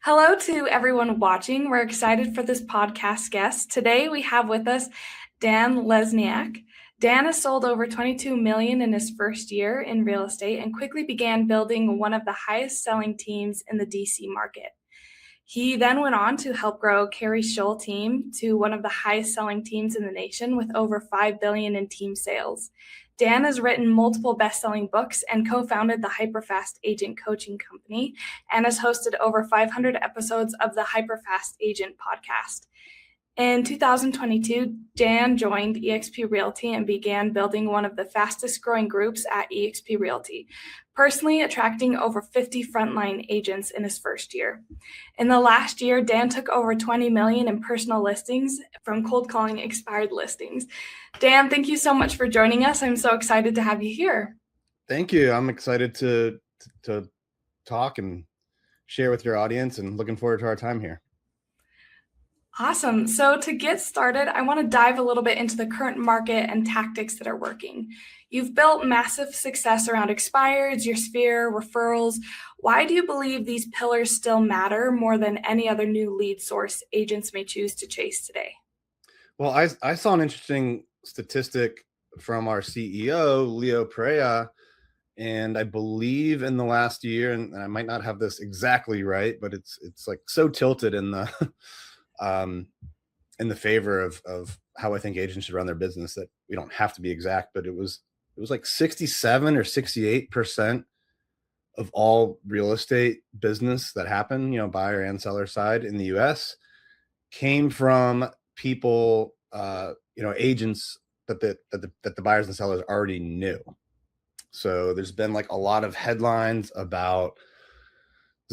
Hello to everyone watching. We're excited for this podcast guest. Today we have with us Dan Lesniak. Dan has sold over $22 million in his first year in real estate and quickly began building one of the highest selling teams in the DC market. He then went on to help grow Carrie Scholl team to one of the highest selling teams in the nation with over $5 billion in team sales. Dan has written multiple best-selling books and co-founded the Hyperfast Agent Coaching Company and has hosted over 500 episodes of the Hyperfast Agent podcast. In 2022, Dan joined eXp Realty and began building one of the fastest growing groups at eXp Realty, personally attracting over 50 frontline agents in his first year. In the last year, Dan took over 20 million in personal listings from cold calling expired listings. Dan, thank you so much for joining us. I'm so excited to have you here. Thank you. I'm excited to talk and share with your audience and looking forward to our time here. Awesome. So to get started, I want to dive a little bit into the current market and tactics that are working. You've built massive success around expireds, your sphere, referrals. Why do you believe these pillars still matter more than any other new lead source agents may choose to chase today? Well, I saw an interesting statistic from our CEO, Leo Perea, and I believe in the last year, and I might not have this exactly right, but it's like so tilted in the favor of how I think agents should run their business that we don't have to be exact, but it was like 67 or 68% of all real estate business that happened, buyer and seller side in the US came from people, agents that the buyers and sellers already knew. So there's been like a lot of headlines about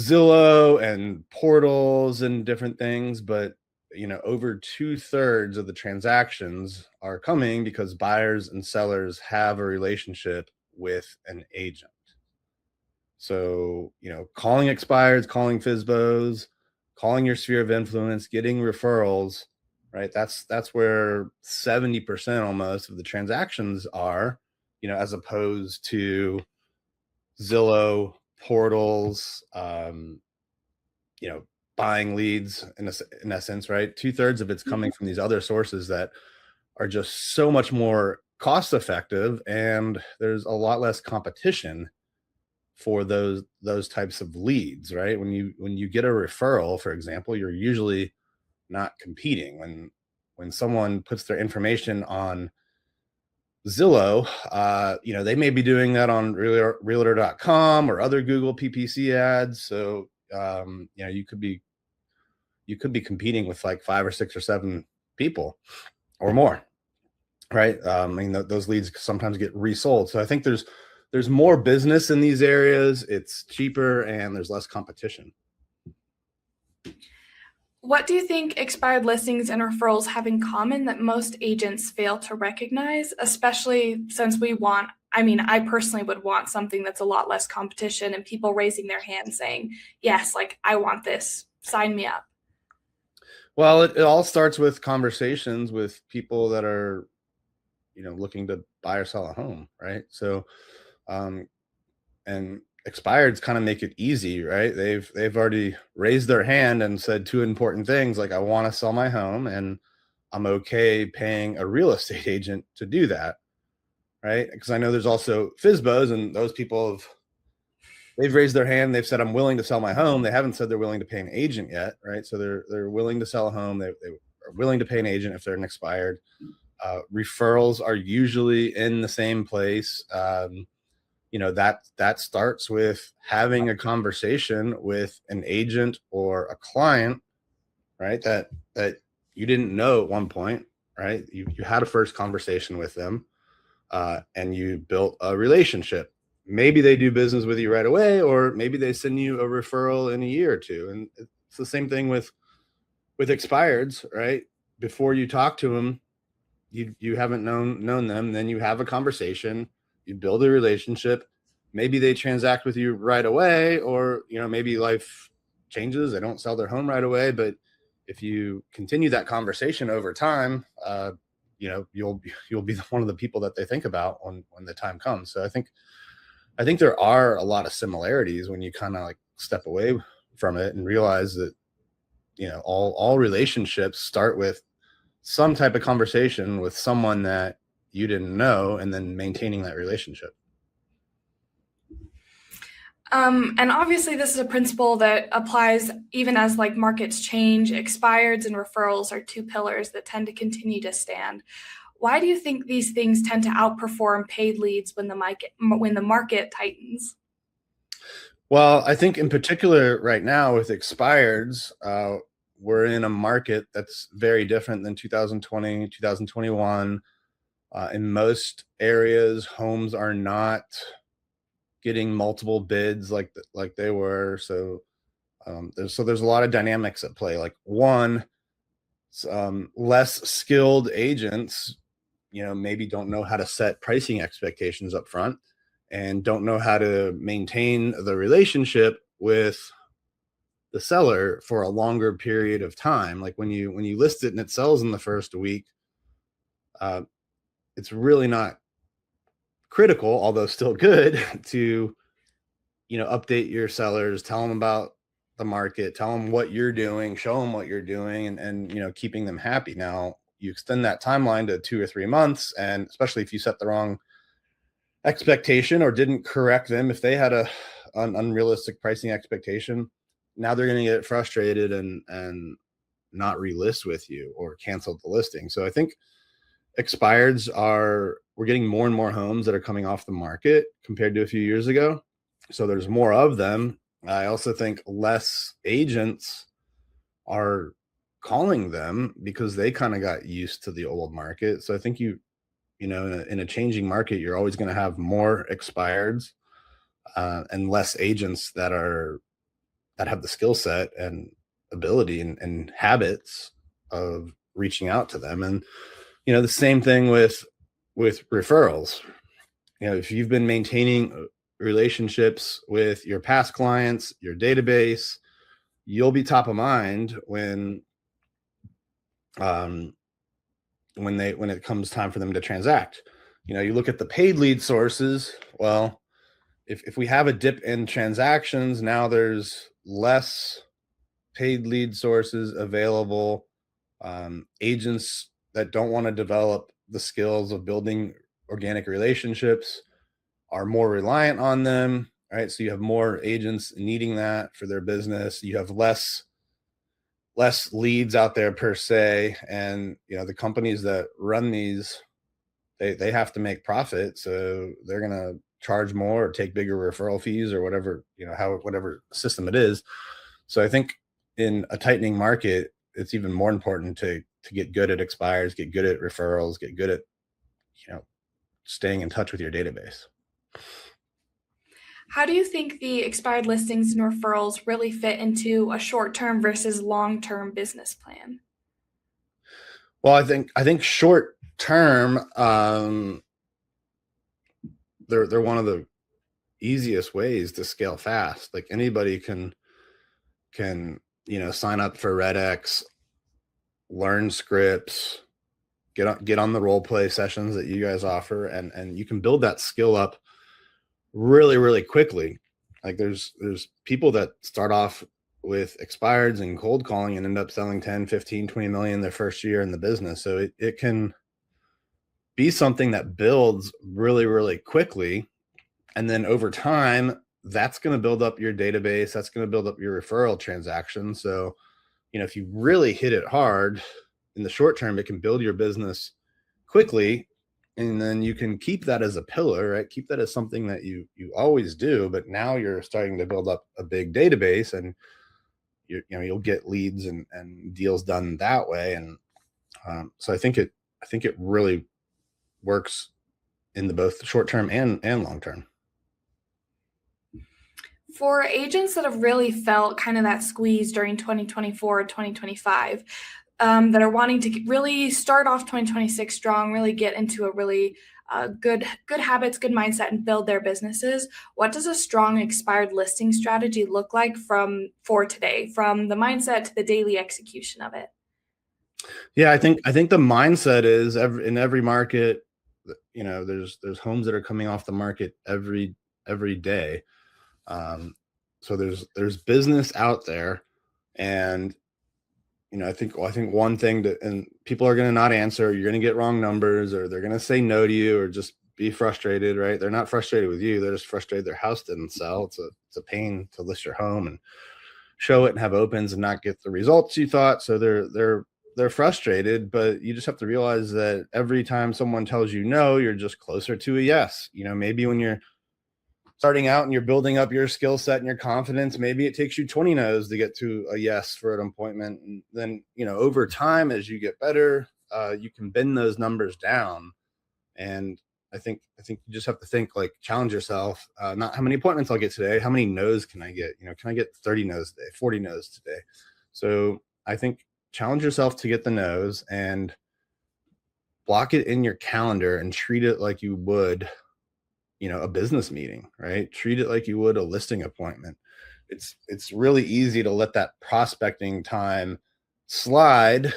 Zillow and portals and different things, but over 2/3 of the transactions are coming because buyers and sellers have a relationship with an agent. So, calling expireds, calling FSBOs, calling your sphere of influence, getting referrals, right? That's where 70% almost of the transactions are, as opposed to Zillow, portals, buying leads in essence, right? 2/3 of it's coming from these other sources that are just so much more cost effective, and there's a lot less competition for those types of leads, right? When you get a referral, for example, you're usually not competing. When someone puts their information on Zillow, they may be doing that on realtor.com or other Google PPC ads. So, you could be competing with like 5 or 6 or 7 people or more, right? Those leads sometimes get resold. So I think there's more business in these areas. It's cheaper and there's less competition. What do you think expired listings and referrals have in common that most agents fail to recognize, especially since I personally would want something that's a lot less competition and people raising their hands saying, yes, like I want this, sign me up. Well, it all starts with conversations with people that are, looking to buy or sell a home, right? So, and expireds kind of make it easy, right? They've already raised their hand and said 2 important things, like I want to sell my home and I'm okay paying a real estate agent to do that, right? Because I know there's also FSBOs, and those people they've raised their hand. They've said, I'm willing to sell my home. They haven't said they're willing to pay an agent yet, right? So they're willing to sell a home. They are willing to pay an agent if they're an expired. Referrals are usually in the same place. That starts with having a conversation with an agent or a client, right? That you didn't know at one point, right? You had a first conversation with them, and you built a relationship. Maybe they do business with you right away, or maybe they send you a referral in a year or two. And it's the same thing with expireds, right? Before you talk to them, you haven't known them. Then you have a conversation, you build a relationship. Maybe they transact with you right away, or maybe life changes. They don't sell their home right away, but if you continue that conversation over time, you'll be one of the people that they think about when the time comes. So I think there are a lot of similarities when you kind of like step away from it and realize that, all relationships start with some type of conversation with someone that you didn't know, and then maintaining that relationship. And obviously this is a principle that applies even as like markets change. Expireds and referrals are two pillars that tend to continue to stand. Why do you think these things tend to outperform paid leads when the market tightens? Well, I think in particular right now with expireds, we're in a market that's very different than 2020, 2021. In most areas, homes are not getting multiple bids like they were. So there's a lot of dynamics at play. Like one, less skilled agents, maybe don't know how to set pricing expectations up front and don't know how to maintain the relationship with the seller for a longer period of time. Like when you list it and it sells in the first week, it's really not critical, although still good, to update your sellers, tell them about the market, tell them what you're doing, show them what you're doing, and keeping them happy. Now you extend that timeline to 2 or 3 months, and especially if you set the wrong expectation or didn't correct them, if they had an unrealistic pricing expectation, now they're going to get frustrated and not relist with you or cancel the listing. So I think expireds we're getting more and more homes that are coming off the market compared to a few years ago. So there's more of them. I also think less agents are calling them because they kind of got used to the old market. So I think in a changing market, you're always going to have more expireds and less agents that have the skill set and ability and habits of reaching out to them. And the same thing with referrals. If you've been maintaining relationships with your past clients, your database, you'll be top of mind when it comes time for them to transact. You look at the paid lead sources. Well, if we have a dip in transactions, now there's less paid lead sources available. Agents that don't want to develop the skills of building organic relationships are more reliant on them, right? So you have more agents needing that for their business. You have less leads out there per se. And, the companies that run these, they have to make profit. So they're going to charge more or take bigger referral fees or whatever, whatever system it is. So I think in a tightening market, it's even more important to get good at expires, get good at referrals, get good at, staying in touch with your database. How do you think the expired listings and referrals really fit into a short-term versus long-term business plan? Well, I think short term, they're one of the easiest ways to scale fast. Like anybody can sign up for REDX, learn scripts, get on the role play sessions that you guys offer, and you can build that skill up really, really quickly. Like there's people that start off with expireds and cold calling and end up selling 10, 15, 20 million their first year in the business. So it can be something that builds really, really quickly. And then over time, that's going to build up your database. That's going to build up your referral transactions. So, if you really hit it hard in the short term, it can build your business quickly. And then you can keep that as a pillar, right? Keep that as something that you always do. But now you're starting to build up a big database, and you'll get leads and deals done that way. And so I think it really works in the both short term and long term. For agents that have really felt kind of that squeeze during 2024, 2025, that are wanting to really start off 2026 strong, really get into a really good habits, good mindset, and build their businesses, what does a strong expired listing strategy look like for today, from the mindset to the daily execution of it? Yeah, I think the mindset is in every market, there's homes that are coming off the market every day. So there's business out there, and I think one thing and people are going to not answer. You're going to get wrong numbers, or they're going to say no to you, or just be frustrated, right? They're not frustrated with you. They're just frustrated their house didn't sell. It's a pain to list your home and show it and have opens and not get the results you thought. So they're frustrated, but you just have to realize that every time someone tells you no, you're just closer to a yes. Maybe when you're starting out and you're building up your skill set and your confidence, maybe it takes you 20 no's to get to a yes for an appointment. And then, over time, as you get better, you can bend those numbers down. And I think you just have to think, like, challenge yourself, not how many appointments I'll get today, how many no's can I get? Can I get 30 no's today, 40 no's today? So I think challenge yourself to get the no's and block it in your calendar and treat it like you would a business meeting, right? Treat it like you would a listing appointment. It's really easy to let that prospecting time slide,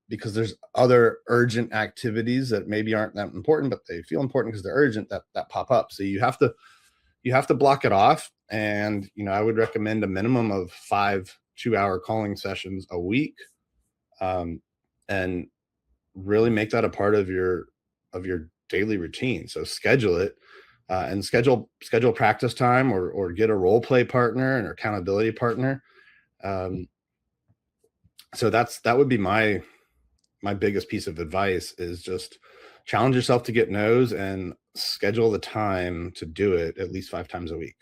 because there's other urgent activities that maybe aren't that important, but they feel important because they're urgent, that pop up. So you have to block it off. And, I would recommend a minimum of 5 2-hour calling sessions a week, and really make that a part of your daily routine. So schedule it, and schedule practice time, or get a role play partner and accountability partner. So that would be my biggest piece of advice, is just challenge yourself to get no's and schedule the time to do it at least 5 times a week.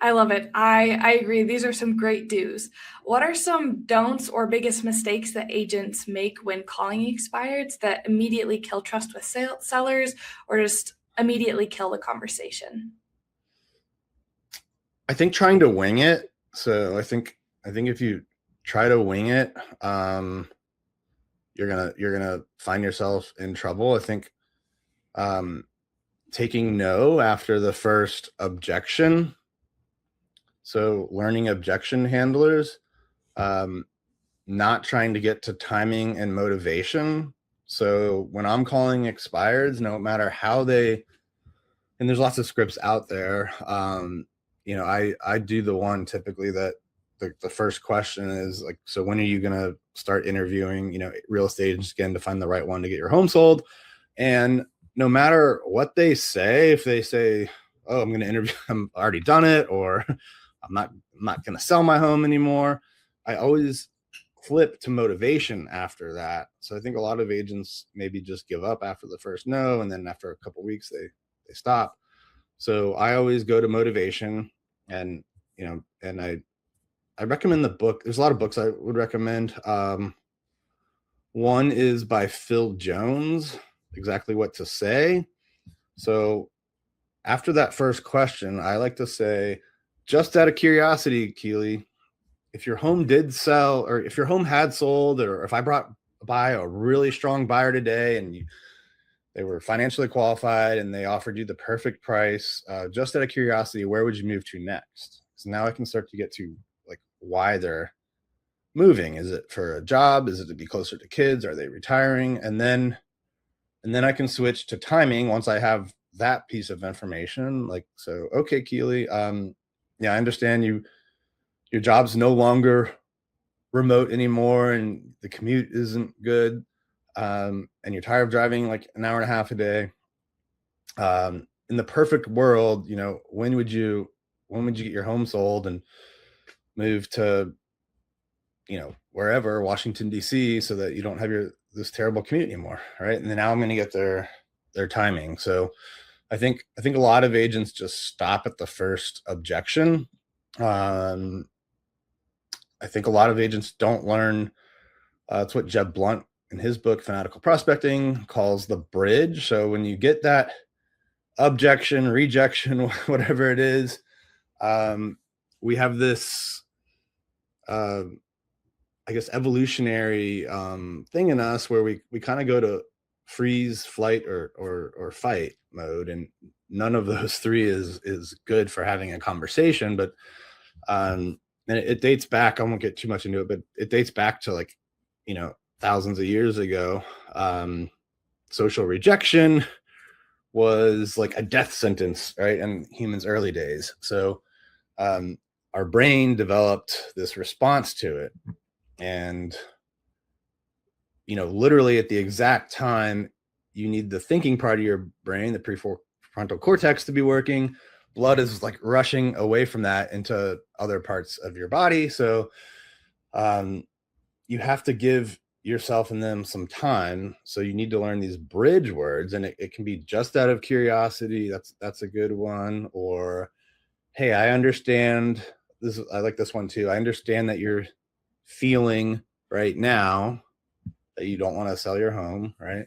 I love it. I agree. These are some great do's. What are some don'ts or biggest mistakes that agents make when calling expireds that immediately kill trust with sellers, or just immediately kill the conversation? I think trying to wing it. So I think if you try to wing it, you're gonna find yourself in trouble. I think taking no after the first objection. So learning objection handlers, not trying to get to timing and motivation. So when I'm calling expireds, no matter how and there's lots of scripts out there. I do the one typically that the first question is like, so when are you going to start interviewing, real estate agents again to find the right one to get your home sold? And no matter what they say, if they say, oh, I'm going to interview, I'm already done it, or I'm not going to sell my home anymore, I always flip to motivation after that. So I think a lot of agents maybe just give up after the first no, and then after a couple of weeks they stop. So I always go to motivation, and and I recommend the book. There's a lot of books I would recommend. One is by Phil Jones, Exactly What to Say. So after that first question, I like to say, just out of curiosity, Keely, if your home did sell, or if your home had sold, or if I brought by a really strong buyer today and they were financially qualified and they offered you the perfect price, just out of curiosity, where would you move to next? So now I can start to get to like why they're moving. Is it for a job? Is it to be closer to kids? Are they retiring? And then I can switch to timing once I have that piece of information. Like, so, okay, Keely, yeah, I understand your job's no longer remote anymore and the commute isn't good. And you're tired of driving like an hour and a half a day. In the perfect world, when would you get your home sold and move to, wherever, Washington, DC, so that you don't have this terrible commute anymore. Right. And then now I'm going to get their timing. So I think a lot of agents just stop at the first objection. I think a lot of agents don't learn. It's what Jeb Blunt in his book, Fanatical Prospecting, calls the bridge. So when you get that objection, rejection, whatever it is, we have this, I guess, evolutionary thing in us where we kind of go to freeze, flight, or fight mode, and none of those three is good for having a conversation. But and it dates back. I won't get too much into it, but it dates back to like thousands of years ago. Social rejection was like a death sentence, right? In humans' early days. So our brain developed this response to it. And, literally at the exact time you need the thinking part of your brain, the prefrontal cortex, to be working, blood is like rushing away from that into other parts of your body. So you have to give yourself and them some time. So you need to learn these bridge words, and it can be just out of curiosity. That's a good one. Or, hey, I understand this. I like this one too. I understand that you're feeling right now that you don't want to sell your home, right?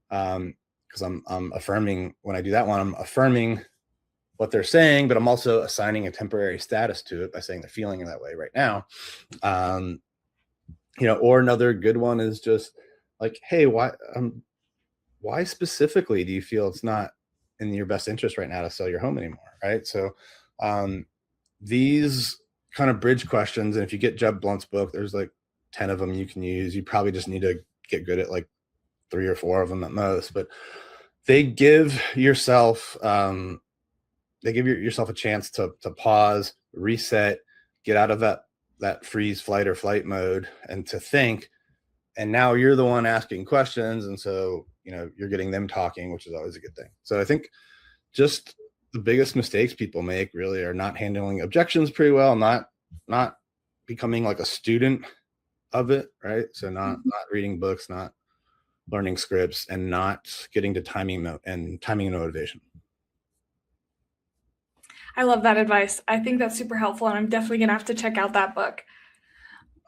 Because I'm affirming, when I do that one, I'm affirming what they're saying, but I'm also assigning a temporary status to it by saying they're feeling that way right now. Or another good one is just like, hey, why specifically do you feel it's not in your best interest right now to sell your home anymore, right? So these kind of bridge questions, and if you get Jeb Blunt's book, there's like 10 of them you can use. You probably just need to get good at like 3 or 4 of them at most, but they give yourself a chance to pause, reset, get out of that freeze, flight, or flight mode, and to think. And now you're the one asking questions, and so you're getting them talking, which is always a good thing. So I think just the biggest mistakes people make really are not handling objections pretty well, not becoming like a student of it, right? So not reading books, not learning scripts, and not getting to timing and motivation. I love that advice. I think that's super helpful, and I'm definitely going to have to check out that book.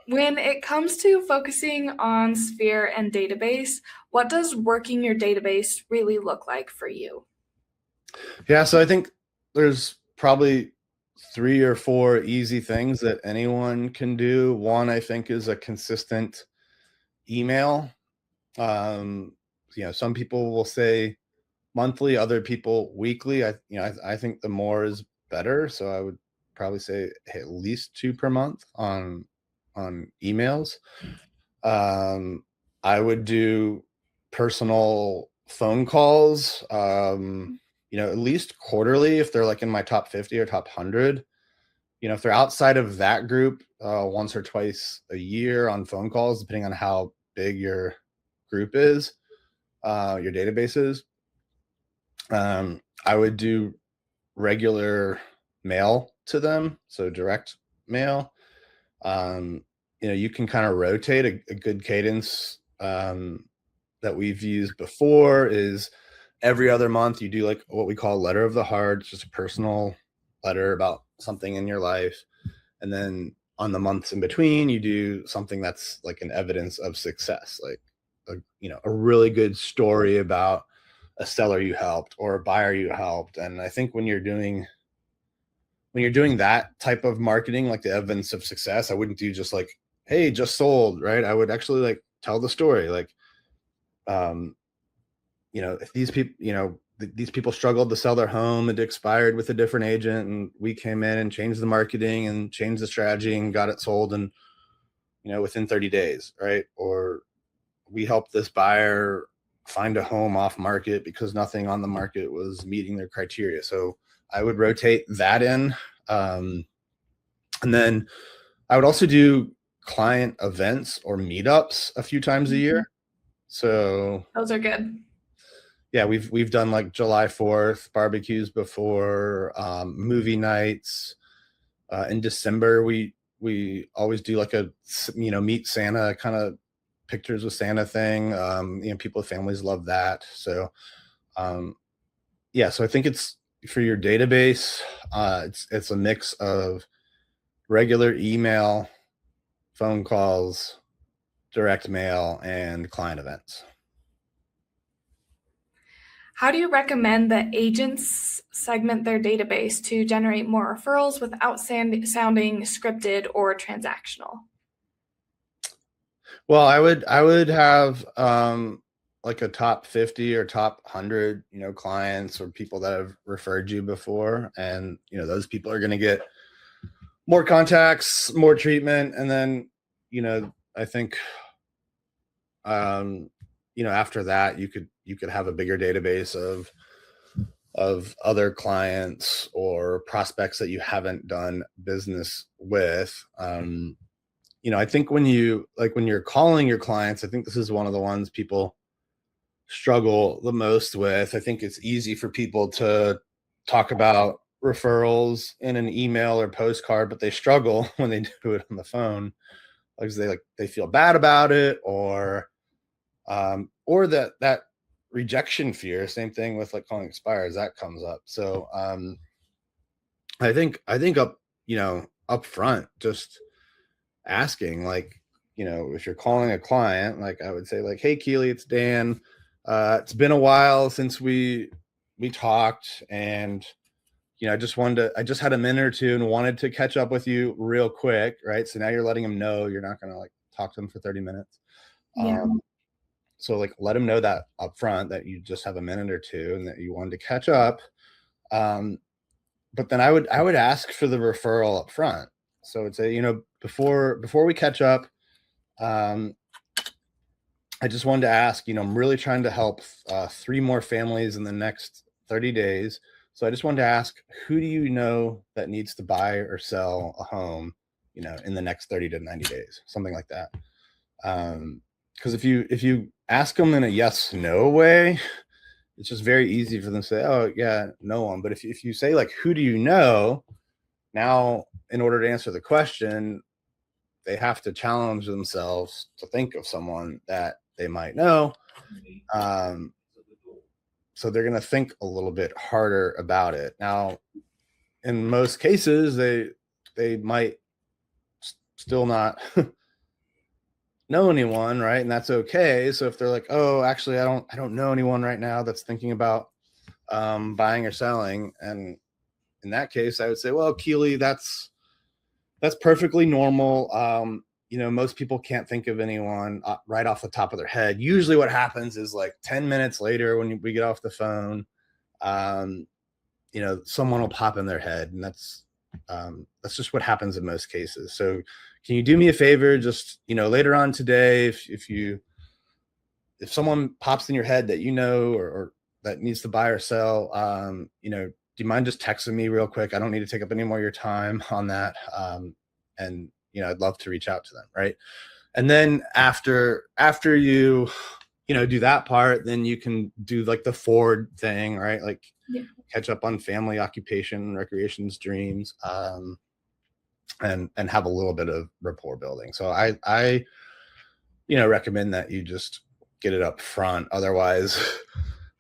When it comes to focusing on Sphere and database, what does working your database really look like for you? Yeah, so I think there's probably 3 or 4 easy things that anyone can do. One, I think, is a consistent email. Some people will say monthly, other people weekly. I think the more is better. So I would probably say at least 2 per month on emails. I would do personal phone calls, at least quarterly if they're like in my top 50 or top 100. If they're outside of that group, once or twice a year on phone calls, depending on how big your group is, your database is. I would do regular mail to them, so direct mail. You can kind of rotate. A good cadence that we've used before is every other month you do like what we call letter of the heart. It's just a personal letter about something in your life. And then on the months in between, you do something that's like an evidence of success, like a really good story about a seller you helped or a buyer you helped. And I think when you're doing that type of marketing, like the evidence of success, I wouldn't do just like, hey, just sold, right? I would actually like tell the story. Like, if these people struggled to sell their home, it expired with a different agent, and we came in and changed the marketing and changed the strategy and got it sold and within 30 days, right? Or we helped this buyer find a home off market because nothing on the market was meeting their criteria. So I would rotate that in. And then I would also do client events or meetups a few times a year. So those are good. Yeah, we've done like July 4th barbecues before, movie nights. In December, we always do like a meet Santa kind of pictures with Santa thing. People with families love that. So so I think it's for your database. It's a mix of regular email, phone calls, direct mail, and client events. How do you recommend that agents segment their database to generate more referrals without sounding scripted or transactional? Well, I would have like a top 50 or top 100, clients or people that have referred you before, and those people are going to get more contacts, more treatment, and then I think after that you could have a bigger database of other clients or prospects that you haven't done business with. I think when you're calling your clients, I think this is one of the ones people struggle the most with. I think it's easy for people to talk about referrals in an email or postcard, but they struggle when they do it on the phone because they feel bad about it, or that rejection fear. Same thing with like calling expires, that comes up. So I think up front, just asking, like, if you're calling a client, like I would say, like, hey Keely, it's Dan. It's been a while since we talked, and I just had a minute or two and wanted to catch up with you real quick, right? So now you're letting them know you're not going to like talk to them for 30 minutes. Yeah. So like let them know that up front, that you just have a minute or two and that you wanted to catch up. But then I would ask for the referral up front. So I'd say, before we catch up, I just wanted to ask, I'm really trying to help 3 more families in the next 30 days. So I just wanted to ask, who do you know that needs to buy or sell a home, in the next 30 to 90 days, something like that. Because if you ask them in a yes, no way, it's just very easy for them to say, oh yeah, no one. But if you say, like, who do you know, now in order to answer the question, they have to challenge themselves to think of someone that they might know. So they're going to think a little bit harder about it. Now, in most cases, they might still not know anyone, right? And that's okay. So if they're like, oh, actually, I don't know anyone right now that's thinking about buying or selling, and in that case, I would say, well, Keely, that's perfectly normal. Most people can't think of anyone right off the top of their head. Usually what happens is like 10 minutes later when we get off the phone, someone will pop in their head, and that's just what happens in most cases. So can you do me a favor, just, later on today, if someone pops in your head that or that needs to buy or sell, do you mind just texting me real quick? I don't need to take up any more of your time on that. And I'd love to reach out to them, right? And then after you do that part, then you can do like the forward thing, right? Like catch up on family, occupation, recreations, dreams, and have a little bit of rapport building. So I recommend that you just get it up front. Otherwise,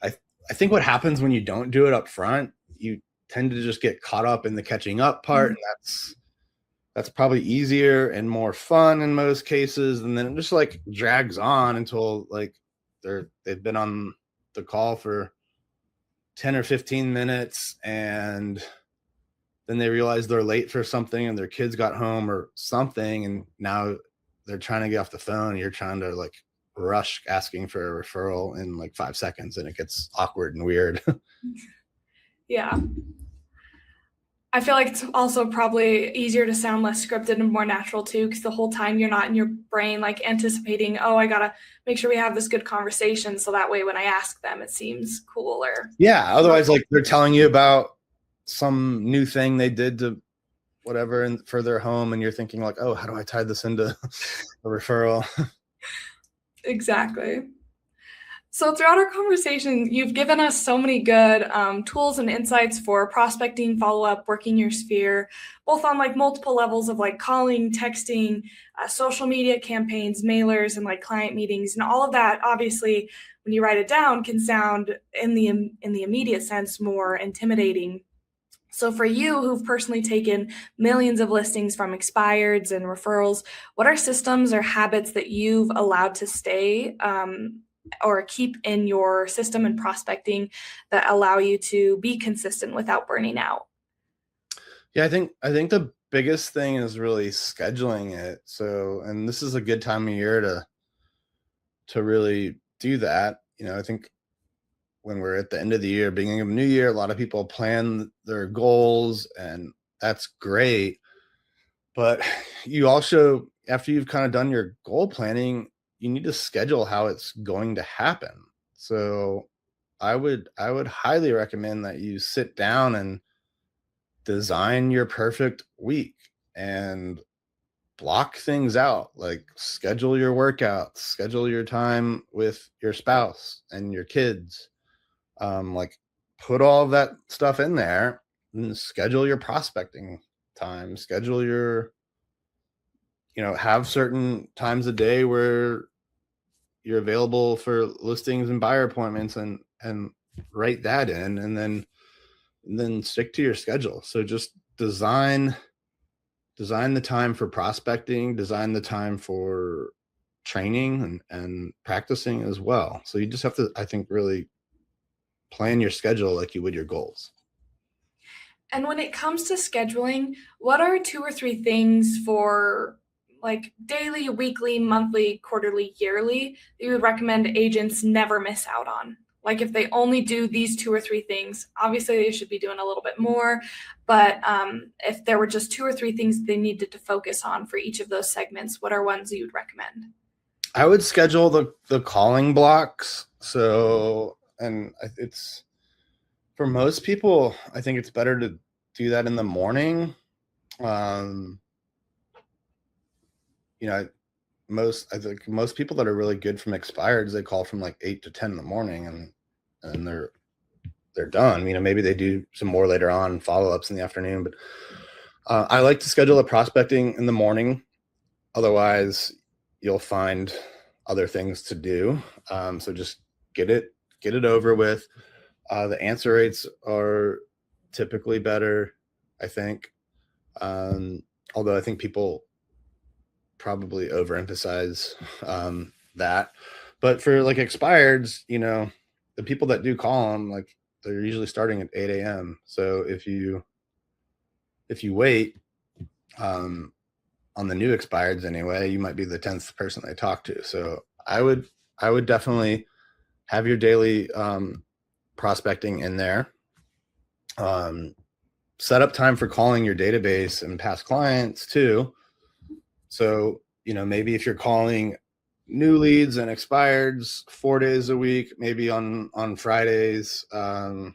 I think what happens when you don't do it up front, you tend to just get caught up in the catching up part, and that's probably easier and more fun in most cases. And then it just like drags on until like they've been on the call for 10 or 15 minutes, and then they realize they're late for something and their kids got home or something, and now they're trying to get off the phone, and you're trying to like rush asking for a referral in like 5 seconds, and it gets awkward and weird. Yeah. I feel like it's also probably easier to sound less scripted and more natural too, because the whole time you're not in your brain like anticipating, oh, I gotta make sure we have this good conversation, so that way when I ask them, it seems cooler. Yeah. Otherwise, like they're telling you about some new thing they did to whatever and for their home, and you're thinking like, oh, how do I tie this into a referral? Exactly. So throughout our conversation, you've given us so many good tools and insights for prospecting, follow-up, working your sphere, both on like multiple levels of like calling, texting, social media campaigns, mailers, and like client meetings. And all of that, obviously, when you write it down, can sound in the immediate sense more intimidating. So for you, who've personally taken millions of listings from expireds and referrals, what are systems or habits that you've allowed to stay or keep in your system and prospecting that allow you to be consistent without burning out? Yeah, I think the biggest thing is really scheduling it. So, and this is a good time of year to really do that. I think when we're at the end of the year, beginning of a new year, a lot of people plan their goals, and that's great. But you also, after you've kind of done your goal planning, you need to schedule how it's going to happen. So I would highly recommend that you sit down and design your perfect week and block things out, like schedule your workouts, schedule your time with your spouse and your kids. Like put all of that stuff in there and schedule your prospecting time, schedule your, have certain times a day where you're available for listings and buyer appointments, and write that in, and then stick to your schedule. So just design the time for prospecting, design the time for training and practicing as well. So you just have to, I think, really plan your schedule like you would your goals. And when it comes to scheduling, what are 2 or 3 things for like daily, weekly, monthly, quarterly, yearly that you would recommend agents never miss out on? Like if they only do these 2 or 3 things, obviously they should be doing a little bit more, but if there were just 2 or 3 things they needed to focus on for each of those segments, what are ones you would recommend? I would schedule the calling blocks. So, and it's, for most people, I think it's better to do that in the morning. I think most people that are really good from expireds, they call from like 8 to 10 in the morning, and they're done. Maybe they do some more later on, follow-ups in the afternoon, but I like to schedule the prospecting in the morning. Otherwise, you'll find other things to do. So just get it over with. The answer rates are typically better, I think. Although I think people probably overemphasize that. But for like expireds, the people that do call them, like they're usually starting at 8 a.m. So if you wait, on the new expireds anyway, you might be the 10th person they talk to. So I would definitely have your daily prospecting in there. Set up time for calling your database and past clients too. So, maybe if you're calling new leads and expireds 4 days a week, maybe on Fridays, you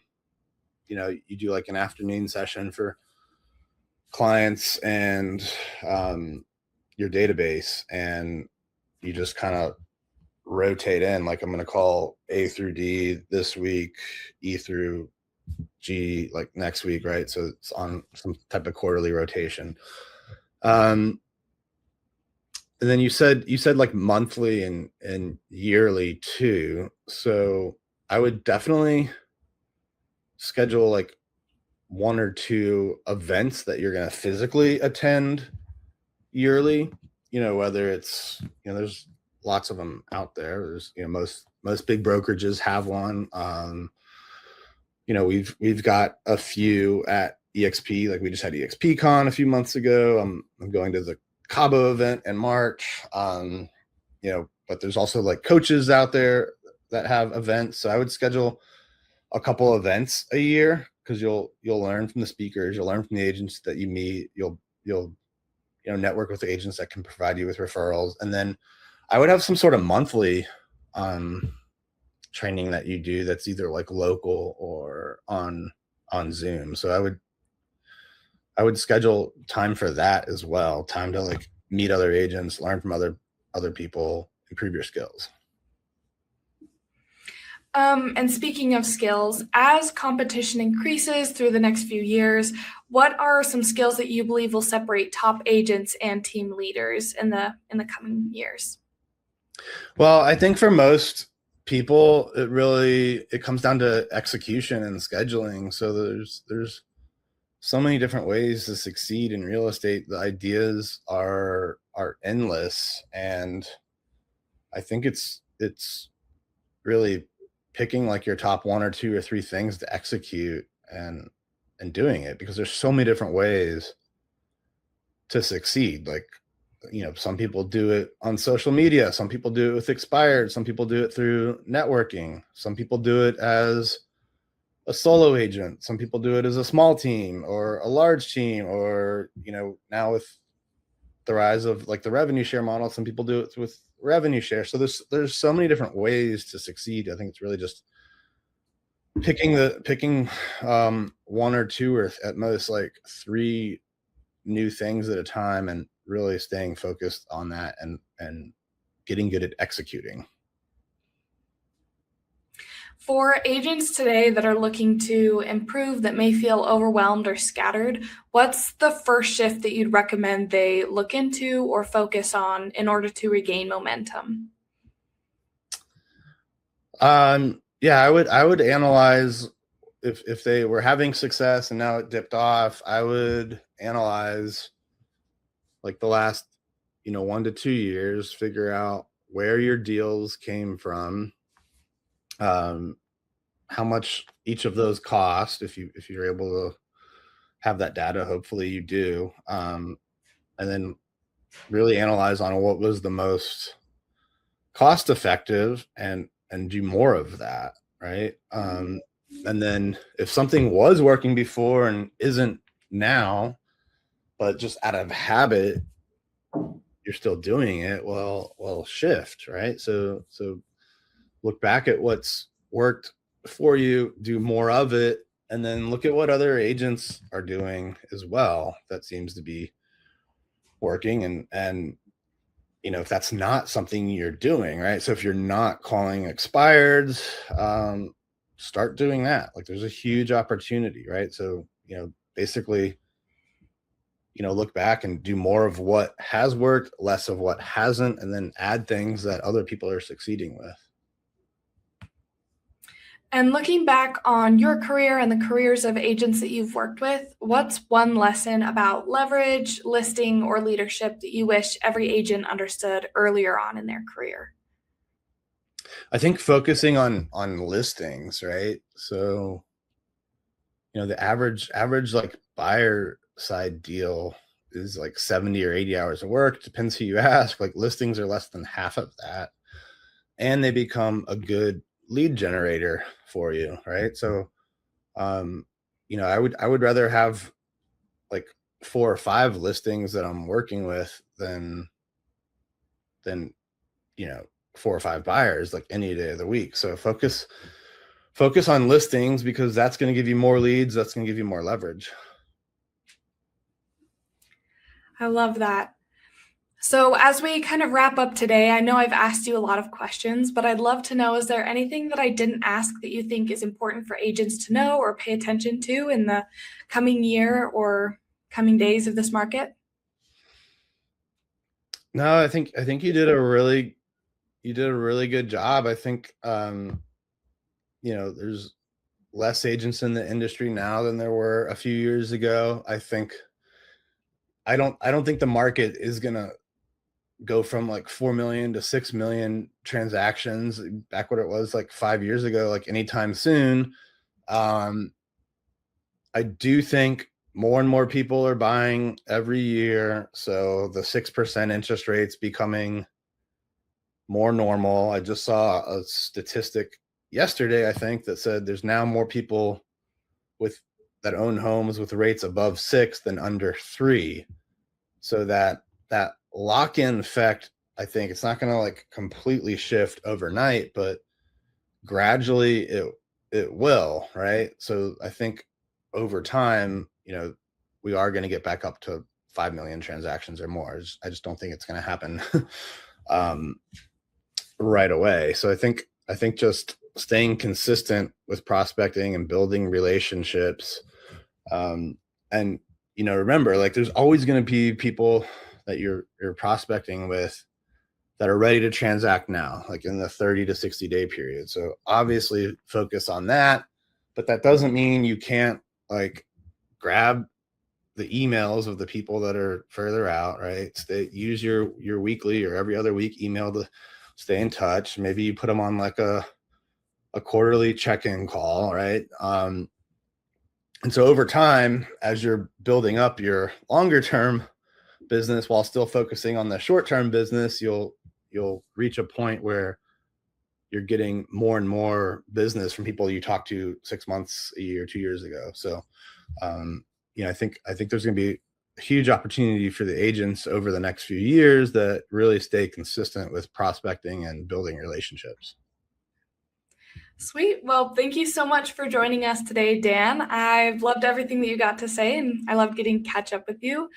do like an afternoon session for clients and your database, and you just kind of rotate in, like I'm going to call A through D this week, E through G like next week, right? So it's on some type of quarterly rotation. And then you said like monthly and yearly too. So I would definitely schedule like 1 or 2 events that you're going to physically attend yearly, whether it's, there's lots of them out there. There's, most big brokerages have one. We've got a few at EXP, like we just had EXP Con a few months ago. I'm going to the Cabo event in March. But there's also like coaches out there that have events. So I would schedule a couple events a year, because you'll learn from the speakers, you'll learn from the agents that you meet, you'll network with the agents that can provide you with referrals. And then I would have some sort of monthly training that you do that's either like local or on Zoom. So I would schedule time for that as well, time to like meet other agents, learn from other people, improve your skills. And speaking of skills, as competition increases through the next few years, what are some skills that you believe will separate top agents and team leaders in the coming years? Well, I think for most people, it comes down to execution and scheduling. So there's so many different ways to succeed in real estate. The ideas are endless, and I think it's really picking like your top 1 or 2 or 3 things to execute and doing it, because there's so many different ways to succeed. Like, some people do it on social media, some people do it with expired, some people do it through networking, some people do it as a solo agent, some people do it as a small team or a large team, or now with the rise of like the revenue share model, some people do it with revenue share. So there's so many different ways to succeed. I think it's really just picking one or two or at most like three new things at a time, and really staying focused on that, and getting good at executing. For agents today that are looking to improve, that may feel overwhelmed or scattered, what's the first shift that you'd recommend they look into or focus on in order to regain momentum? Yeah, I would analyze if they were having success and now it dipped off. I would analyze like the last 1 to 2 years, figure out where your deals came from, how much each of those cost, if you're able to have that data. Hopefully you do, and then really analyze on what was the most cost effective, and do more of that, right? And then if something was working before and isn't now, but just out of habit you're still doing it, well shift, right? So look back at what's worked for you, do more of it, and then look at what other agents are doing as well that seems to be working. And if that's not something you're doing, right? So if you're not calling expireds, start doing that. Like, there's a huge opportunity, right? So basically, look back and do more of what has worked, less of what hasn't, and then add things that other people are succeeding with. And looking back on your career and the careers of agents that you've worked with, what's one lesson about leverage, listing, or leadership that you wish every agent understood earlier on in their career? I think focusing on listings, right? So, the average like buyer side deal is like 70 or 80 hours of work. Depends who you ask. Like, listings are less than half of that, and they become a good lead generator for you, right? So, I would rather have like 4 or 5 listings that I'm working with than 4 or 5 buyers like any day of the week. So focus on listings, because that's going to give you more leads. That's going to give you more leverage. I love that. So as we kind of wrap up today, I know I've asked you a lot of questions, but I'd love to know, is there anything that I didn't ask that you think is important for agents to know or pay attention to in the coming year or coming days of this market? No, I think you did a really good job. I think there's less agents in the industry now than there were a few years ago. I don't think the market is going to go from like 4 million to 6 million transactions back what it was like 5 years ago, like anytime soon. I do think more and more people are buying every year. So the 6% interest rates becoming more normal. I just saw a statistic yesterday, I think, that said there's now more people that own homes with rates above 6 than under 3. So that lock-in effect, I think it's not going to like completely shift overnight, but gradually it will, right? So I think over time, we are going to get back up to 5 million transactions or more. I just don't think it's going to happen right away. So I think just staying consistent with prospecting and building relationships, and remember, like, there's always going to be people that you're prospecting with that are ready to transact now, like in the 30 to 60 day period. So obviously focus on that, but that doesn't mean you can't like grab the emails of the people that are further out, right? Use your weekly or every other week email to stay in touch. Maybe you put them on like a quarterly check-in call, right? And so over time, as you're building up your longer term business while still focusing on the short term business, you'll reach a point where you're getting more and more business from people you talked to 6 months, a year, 2 years ago. So, I think there's going to be a huge opportunity for the agents over the next few years that really stay consistent with prospecting and building relationships. Sweet. Well, thank you so much for joining us today, Dan. I've loved everything that you got to say, and I loved getting catch up with you.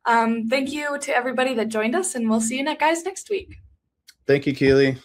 Thank you to everybody that joined us, and we'll see you guys next week. Thank you, Keely.